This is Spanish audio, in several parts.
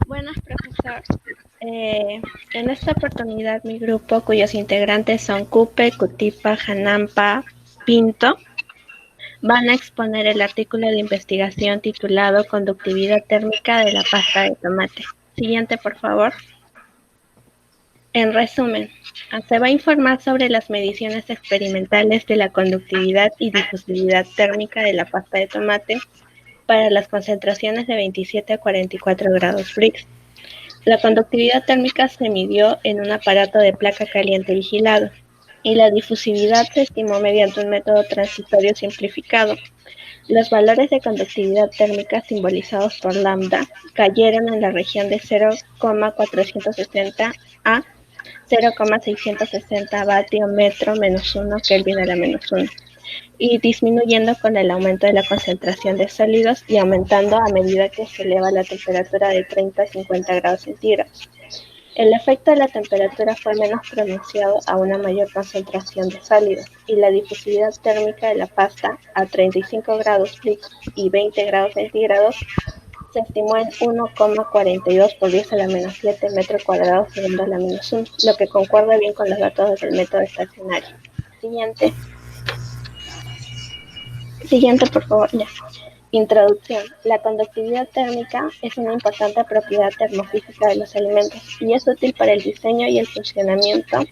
Buenas, profesor. En esta oportunidad, mi grupo, cuyos integrantes son Cupe, Cutipa, Janampa, Pinto, van a exponer el artículo de investigación titulado Conductividad térmica de la pasta de tomate. Siguiente, por favor. En resumen, se va a informar sobre las mediciones experimentales de la conductividad y difusividad térmica de la pasta de tomate para las concentraciones de 27 a 44 grados Brix. La conductividad térmica se midió en un aparato de placa caliente vigilado y la difusividad se estimó mediante un método transitorio simplificado. Los valores de conductividad térmica simbolizados por lambda cayeron en la región de 0,460 a 0,660 vatio metro menos 1 Kelvin a la menos 1 y disminuyendo con el aumento de la concentración de sólidos y aumentando a medida que se eleva la temperatura de 30 a 50 grados centígrados. El efecto de la temperatura fue menos pronunciado a una mayor concentración de sólidos y la difusividad térmica de la pasta a 35 grados Brix y 20 grados centígrados se estimó en 1,42 por 10 a la menos 7 metro cuadrado segundo a la menos 1, lo que concuerda bien con los datos del método estacionario. Siguiente, por favor. Ya. Introducción. La conductividad térmica es una importante propiedad termofísica de los alimentos y es útil para el diseño y el funcionamiento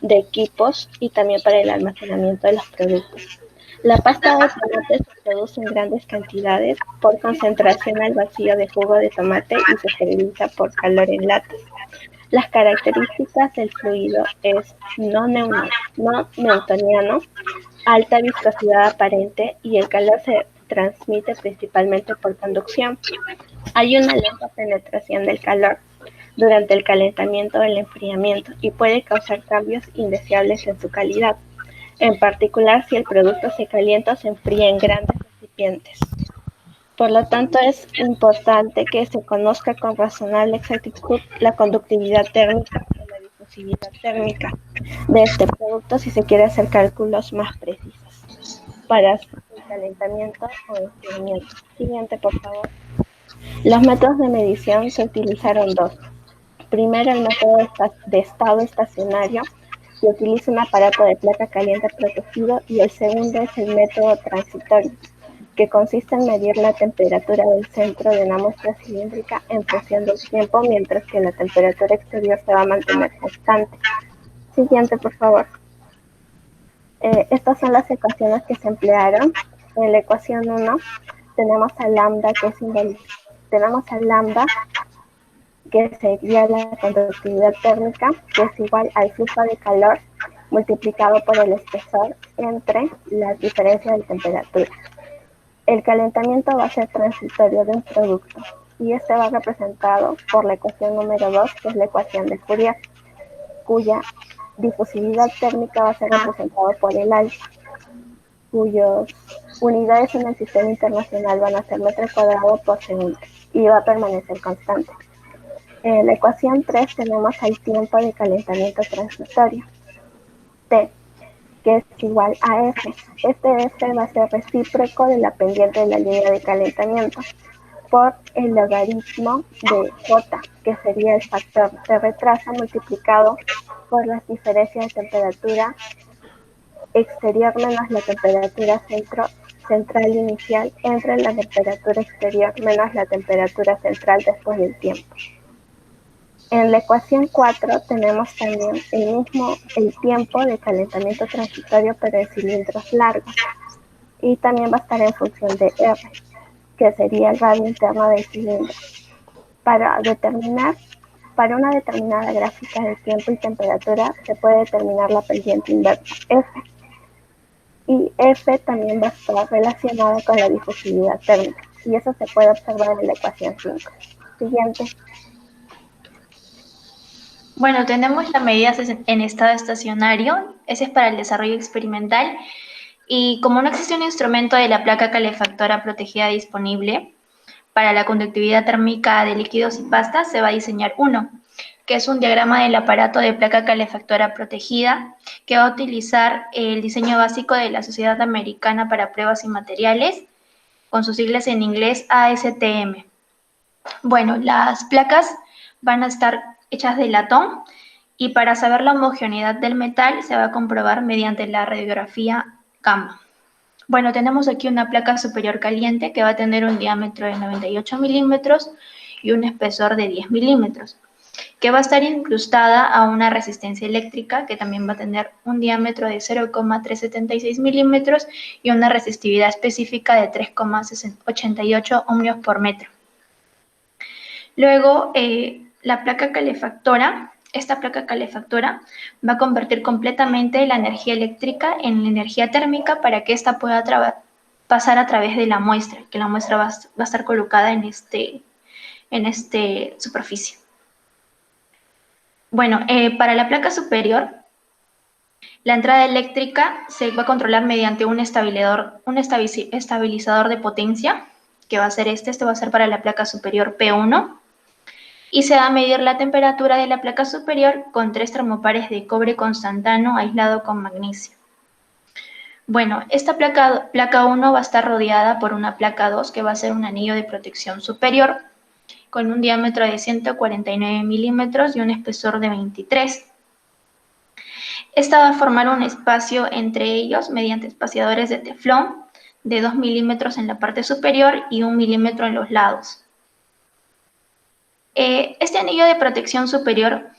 de equipos y también para el almacenamiento de los productos. La pasta de tomate se produce en grandes cantidades por concentración al vacío de jugo de tomate y se esteriliza por calor en latas. Las características del fluido es no newtoniano, alta viscosidad aparente y el calor se transmite principalmente por conducción. Hay una lenta penetración del calor durante el calentamiento o el enfriamiento y puede causar cambios indeseables en su calidad, en particular si el producto se calienta o se enfría en grandes recipientes. Por lo tanto, es importante que se conozca con razonable exactitud la conductividad térmica o la difusividad térmica de este producto si se quiere hacer cálculos más precisos para el calentamiento o enfriamiento. Siguiente, por favor. Los métodos de medición se utilizaron dos. Primero, el método de estado estacionario, que utiliza un aparato de placa caliente protegido, y el segundo es el método transitorio, que consiste en medir la temperatura del centro de una muestra cilíndrica en función del tiempo, mientras que la temperatura exterior se va a mantener constante. Siguiente, por favor. Estas son las ecuaciones que se emplearon. En la ecuación 1 tenemos a lambda, que sería la conductividad térmica, que es igual al flujo de calor multiplicado por el espesor entre las diferencias de temperatura. El calentamiento va a ser transitorio de un producto y este va representado por la ecuación número 2, que es la ecuación de Fourier, cuya difusividad térmica va a ser representada por el alfa, cuyas unidades en el sistema internacional van a ser metro cuadrado por segundo y va a permanecer constante. En la ecuación 3 tenemos el tiempo de calentamiento transitorio, T, que es igual a F. Este F va a ser recíproco de la pendiente de la línea de calentamiento por el logaritmo de J, que sería el factor de retraso multiplicado por las diferencias de temperatura exterior menos la temperatura central inicial entre la temperatura exterior menos la temperatura central después del tiempo. En la ecuación 4 tenemos también el tiempo de calentamiento transitorio, pero en cilindros largos, y también va a estar en función de R, que sería el radio interno del cilindro. Para una determinada gráfica de tiempo y temperatura se puede determinar la pendiente inversa, F, y F también va a estar relacionada con la difusividad térmica, y eso se puede observar en la ecuación 5. Siguiente. Bueno, tenemos las medidas en estado estacionario, ese es para el desarrollo experimental, y como no existe un instrumento de la placa calefactora protegida disponible para la conductividad térmica de líquidos y pastas, se va a diseñar uno, que es un diagrama del aparato de placa calefactora protegida, que va a utilizar el diseño básico de la Sociedad Americana para Pruebas y Materiales, con sus siglas en inglés ASTM. Bueno, las placas van a estar hechas de latón y para saber la homogeneidad del metal se va a comprobar mediante la radiografía gamma. Bueno, tenemos aquí una placa superior caliente que va a tener un diámetro de 98 milímetros y un espesor de 10 milímetros, que va a estar incrustada a una resistencia eléctrica que también va a tener un diámetro de 0,376 milímetros y una resistividad específica de 3,88 ohmios por metro. Luego, esta placa calefactora va a convertir completamente la energía eléctrica en energía térmica para que ésta pueda pasar a través de la muestra, que la muestra va a estar colocada en esta superficie. Bueno, para la placa superior, la entrada eléctrica se va a controlar mediante un estabilizador de potencia, que va a ser este va a ser para la placa superior P1, y se va a medir la temperatura de la placa superior con 3 termopares de cobre constantano aislado con magnesio. Bueno, esta placa 1 va a estar rodeada por una placa 2 que va a ser un anillo de protección superior con un diámetro de 149 milímetros y un espesor de 23. Esta va a formar un espacio entre ellos mediante espaciadores de teflón de 2 milímetros en la parte superior y 1 milímetro en los lados. Este anillo de protección superior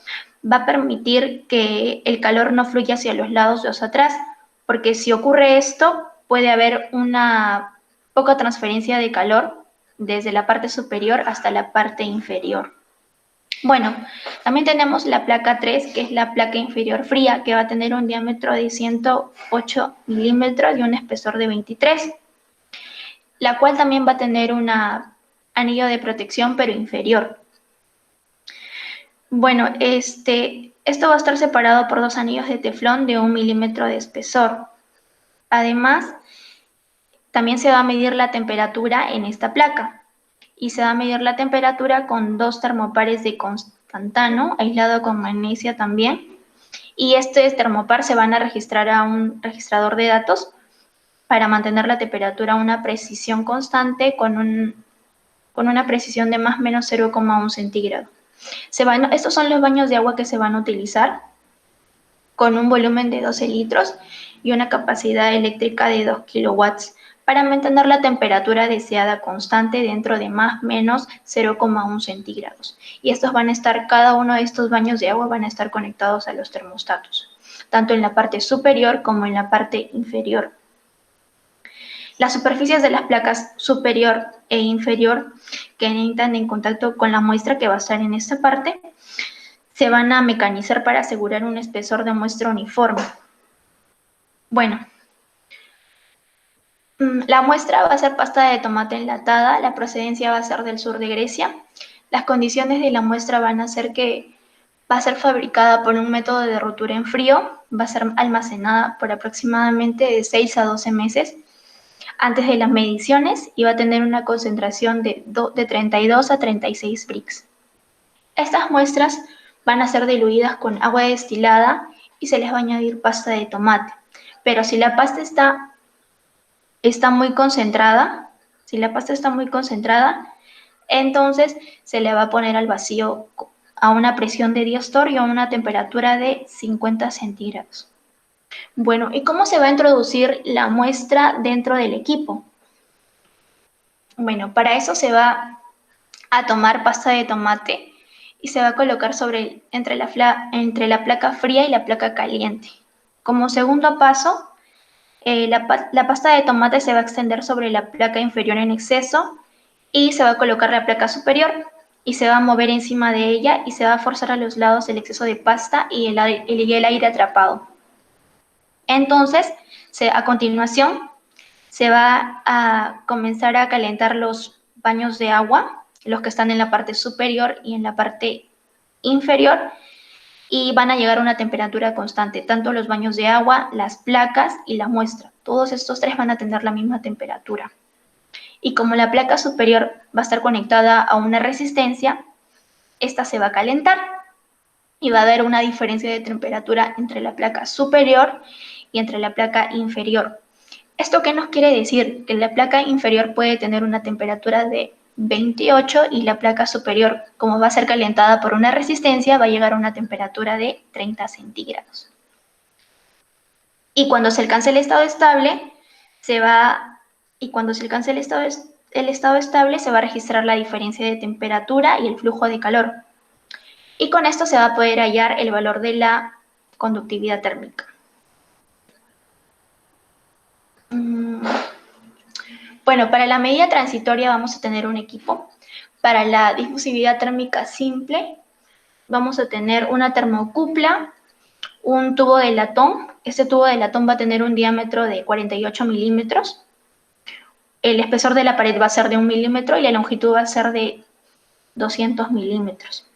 va a permitir que el calor no fluya hacia los lados o hacia atrás, porque si ocurre esto, puede haber una poca transferencia de calor desde la parte superior hasta la parte inferior. Bueno, también tenemos la placa 3, que es la placa inferior fría, que va a tener un diámetro de 108 milímetros y un espesor de 23, la cual también va a tener un anillo de protección, pero inferior. Bueno, esto va a estar separado por 2 anillos de teflón de 1 milímetro de espesor. Además, también se va a medir la temperatura en esta placa y se va a medir la temperatura con 2 termopares de constantano aislado con magnesio también, y este termopar se van a registrar a un registrador de datos para mantener la temperatura a una precisión constante con una precisión de más o menos 0,1 centígrado. Estos son los baños de agua que se van a utilizar con un volumen de 12 litros y una capacidad eléctrica de 2 kilowatts para mantener la temperatura deseada constante dentro de más o menos 0,1 centígrados. Y cada uno de estos baños de agua van a estar conectados a los termostatos, tanto en la parte superior como en la parte inferior. Las superficies de las placas superior e inferior que entran en contacto con la muestra que va a estar en esta parte se van a mecanizar para asegurar un espesor de muestra uniforme. Bueno, la muestra va a ser pasta de tomate enlatada, la procedencia va a ser del sur de Grecia. Las condiciones de la muestra van a ser que va a ser fabricada por un método de rotura en frío, va a ser almacenada por aproximadamente de 6 a 12 meses antes de las mediciones y va a tener una concentración de 32 a 36 Brix. Estas muestras van a ser diluidas con agua destilada y se les va a añadir pasta de tomate. Pero si la pasta está muy concentrada, entonces se le va a poner al vacío a una presión de diostor y a una temperatura de 50 centígrados. Bueno, ¿y cómo se va a introducir la muestra dentro del equipo? Bueno, para eso se va a tomar pasta de tomate y se va a colocar entre la placa fría y la placa caliente. Como segundo paso, la pasta de tomate se va a extender sobre la placa inferior en exceso y se va a colocar la placa superior y se va a mover encima de ella y se va a forzar a los lados el exceso de pasta y el aire atrapado. Entonces, a continuación, se va a comenzar a calentar los baños de agua, los que están en la parte superior y en la parte inferior, y van a llegar a una temperatura constante, tanto los baños de agua, las placas y la muestra. Todos estos 3 van a tener la misma temperatura. Y como la placa superior va a estar conectada a una resistencia, esta se va a calentar y va a haber una diferencia de temperatura entre la placa superior y entre la placa inferior. ¿Esto qué nos quiere decir? Que la placa inferior puede tener una temperatura de 28 y la placa superior, como va a ser calentada por una resistencia, va a llegar a una temperatura de 30 centígrados. Y cuando se alcance el estado estable, se va a registrar la diferencia de temperatura y el flujo de calor. Y con esto se va a poder hallar el valor de la conductividad térmica. Bueno, para la medida transitoria vamos a tener un equipo. Para la difusividad térmica simple, vamos a tener una termocupla, un tubo de latón. Este tubo de latón va a tener un diámetro de 48 milímetros. El espesor de la pared va a ser de 1 milímetro y la longitud va a ser de 200 milímetros.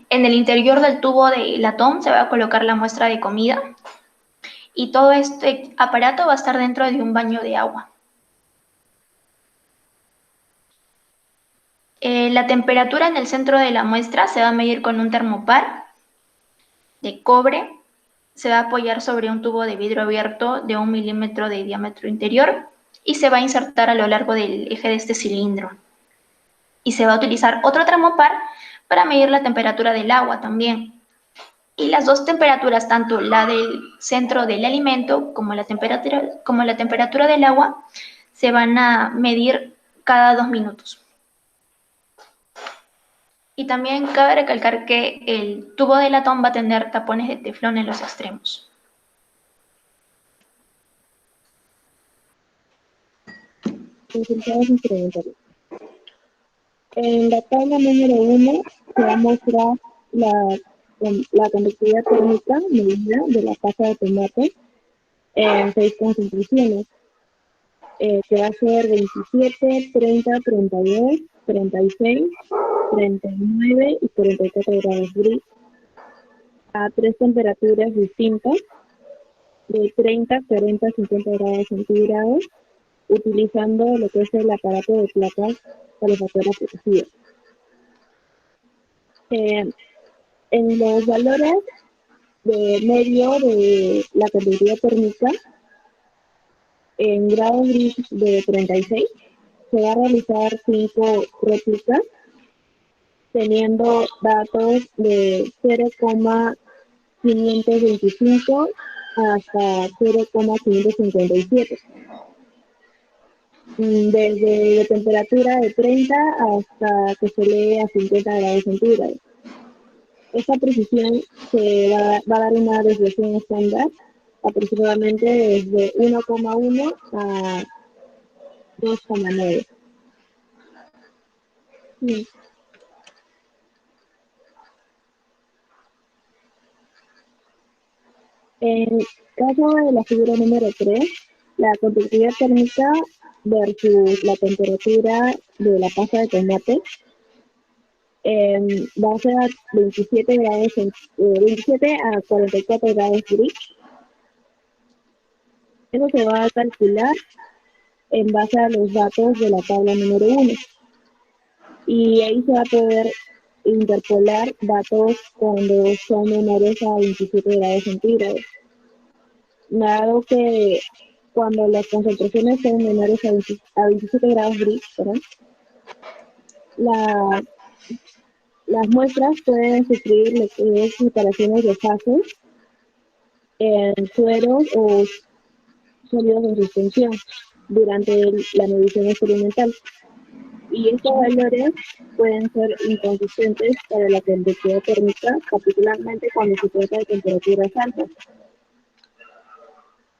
En el interior del tubo de latón se va a colocar la muestra de comida y todo este aparato va a estar dentro de un baño de agua. La temperatura en el centro de la muestra se va a medir con un termopar de cobre. Se va a apoyar sobre un tubo de vidrio abierto de 1 milímetro de diámetro interior y se va a insertar a lo largo del eje de este cilindro. Y se va a utilizar otro termopar para medir la temperatura del agua también. Y las dos temperaturas, tanto la del centro del alimento como la temperatura del agua, se van a medir cada 2 minutos. Y también cabe recalcar que el tubo de latón va a tener tapones de teflón en los extremos. Resultados incrementales. En la tabla número 1 se va a mostrar la conductividad térmica medida de la pasta de tomate en 6 concentraciones, que va a ser 27, 30, 32, 36, 39 y 44 grados Brix, a 3 temperaturas distintas de 30, 40, 50 grados centígrados, utilizando lo que es el aparato de placas calefactoras protegidas. En los valores de medio de la conductividad térmica, en grados Brix de 36, se va a realizar 5 réplicas, teniendo datos de 0,525 hasta 0,557. Desde la temperatura de 30 hasta que se lee a 50 grados centígrados. Esta precisión va a dar una desviación estándar aproximadamente desde 1,1 a 2,9. En el caso de la figura número 3, la conductividad térmica versus la temperatura de la pasta de tomate va a ser a 27 a 44 grados Brix. Eso se va a calcular en base a los datos de la tabla número 1. Y ahí se va a poder interpolar datos cuando son menores a 27 grados centígrados. Dado que cuando las concentraciones son menores a 27 grados Brix, las muestras pueden sufrir lo que es alteraciones de fases en sueros o sólidos en suspensión durante la medición experimental. Y estos valores pueden ser inconsistentes para la conductividad térmica, particularmente cuando se trata de temperaturas altas.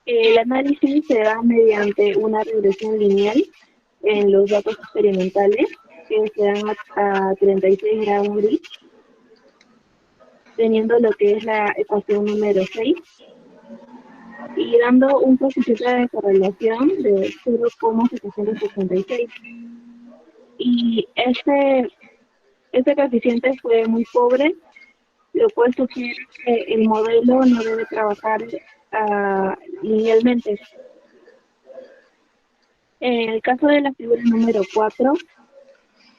El análisis se da mediante una regresión lineal en los datos experimentales que se dan a 36 grados Brix, teniendo lo que es la ecuación número 6 y dando un coeficiente de correlación de 0,766. Y este coeficiente fue muy pobre, lo cual sugiere que el modelo no debe trabajar linealmente. En el caso de la figura número 4,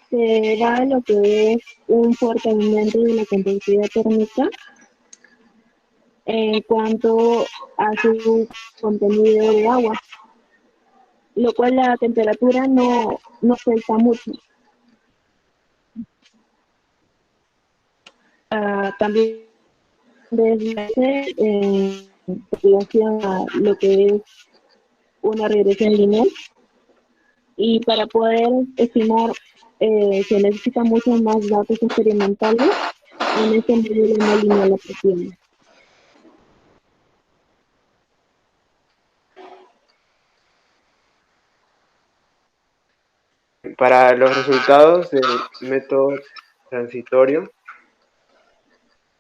se da lo que es un fuerte aumento de la conductividad térmica en cuanto a su contenido de agua. lo cual la temperatura no afecta mucho. También desde en relación a lo que es una regresión lineal, y para poder estimar se necesitan muchos más datos experimentales en este modelo no lineal apropiado. Para los resultados del método transitorio,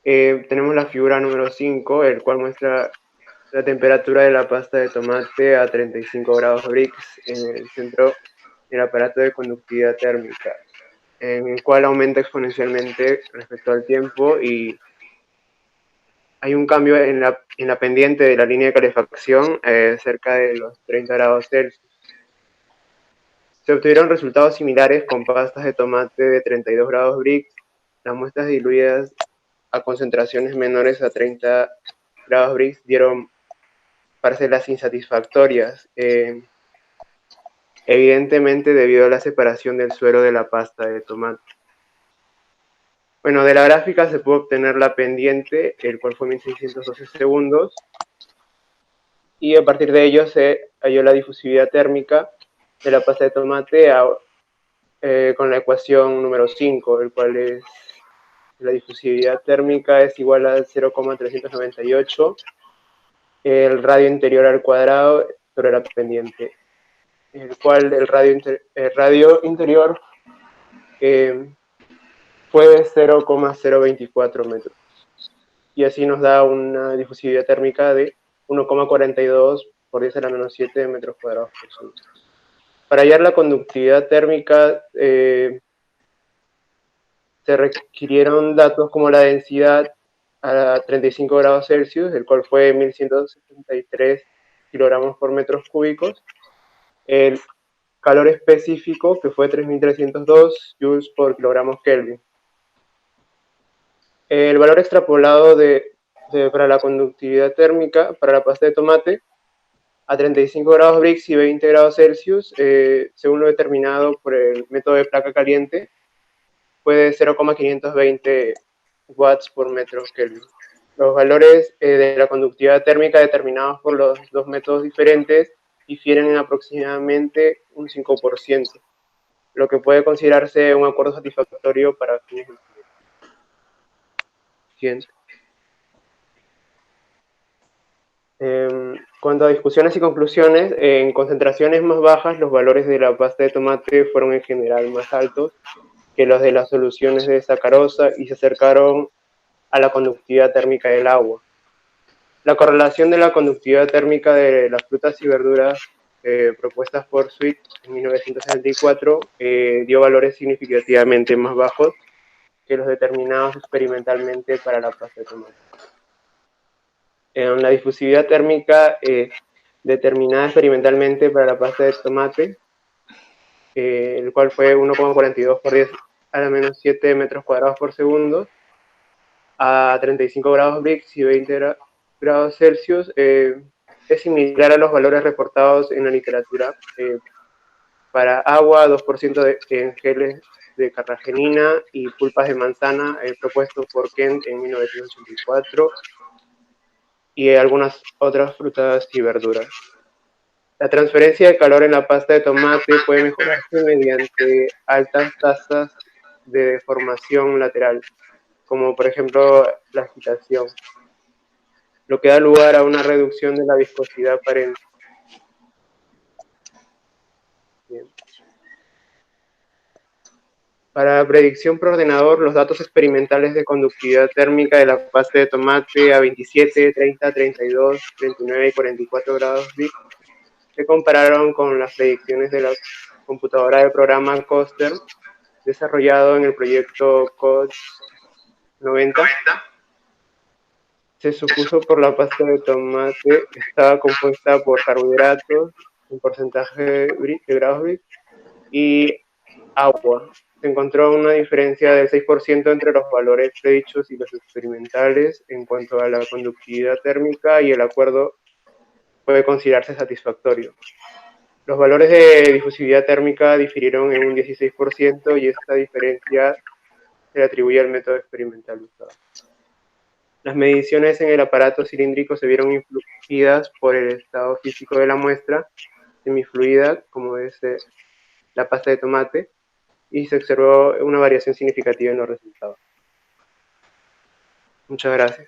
tenemos la figura número 5, el cual muestra la temperatura de la pasta de tomate a 35 grados Brix en el centro del aparato de conductividad térmica, en el cual aumenta exponencialmente respecto al tiempo y hay un cambio en la pendiente de la línea de calefacción cerca de los 30 grados Celsius. Se obtuvieron resultados similares con pastas de tomate de 32 grados Brix. Las muestras diluidas a concentraciones menores a 30 grados Brix dieron parcelas insatisfactorias, evidentemente debido a la separación del suero de la pasta de tomate. Bueno, de la gráfica se pudo obtener la pendiente, el cual fue 1612 segundos, y a partir de ello se halló la difusividad térmica de la pasta de tomate con la ecuación número 5, el cual es la difusividad térmica es igual a 0,398 el radio interior al cuadrado sobre la pendiente, el cual el radio interior fue de 0,024 metros. Y así nos da una difusividad térmica de 1,42 por 10 a la menos 7 metros cuadrados por segundo. Para hallar la conductividad térmica se requirieron datos como la densidad a 35 grados Celsius, el cual fue 1173 kilogramos por metros cúbicos, el calor específico, que fue 3302 joules por kilogramos Kelvin. El valor extrapolado para la conductividad térmica para la pasta de tomate a 35 grados Brix y 20 grados Celsius, según lo determinado por el método de placa caliente, fue de 0,520 watts por metro Kelvin. Los valores de la conductividad térmica determinados por los dos métodos diferentes difieren en aproximadamente un 5%, lo que puede considerarse un acuerdo satisfactorio para fines del siguiente. Cuanto a discusiones y conclusiones, en concentraciones más bajas los valores de la pasta de tomate fueron en general más altos que los de las soluciones de sacarosa y se acercaron a la conductividad térmica del agua. La correlación de la conductividad térmica de las frutas y verduras propuestas por Sweet en 1964 dio valores significativamente más bajos que los determinados experimentalmente para la pasta de tomate. La difusividad térmica determinada experimentalmente para la pasta de tomate, el cual fue 1,42 por 10 a la menos 7 metros cuadrados por segundo, a 35 grados Brix y 20 grados Celsius, es similar a los valores reportados en la literatura para agua, 2% en geles de carragenina y pulpas de manzana propuesto por Kent en 1984 y algunas otras frutas y verduras. La transferencia de calor en la pasta de tomate puede mejorarse mediante altas tasas de deformación lateral, como por ejemplo la agitación, lo que da lugar a una reducción de la viscosidad aparente. Bien. Para la predicción por ordenador, los datos experimentales de conductividad térmica de la pasta de tomate a 27, 30, 32, 39 y 44 grados Brix se compararon con las predicciones de la computadora de programa Coster desarrollado en el proyecto CODES 90. Se supuso por la pasta de tomate estaba compuesta por carbohidratos, un porcentaje de grados Brix y agua. Se encontró una diferencia del 6% entre los valores predichos y los experimentales en cuanto a la conductividad térmica y el acuerdo puede considerarse satisfactorio. Los valores de difusividad térmica difirieron en un 16% y esta diferencia se le atribuye al método experimental usado. Las mediciones en el aparato cilíndrico se vieron influidas por el estado físico de la muestra, semifluida, como es la pasta de tomate, y se observó una variación significativa en los resultados. Muchas gracias.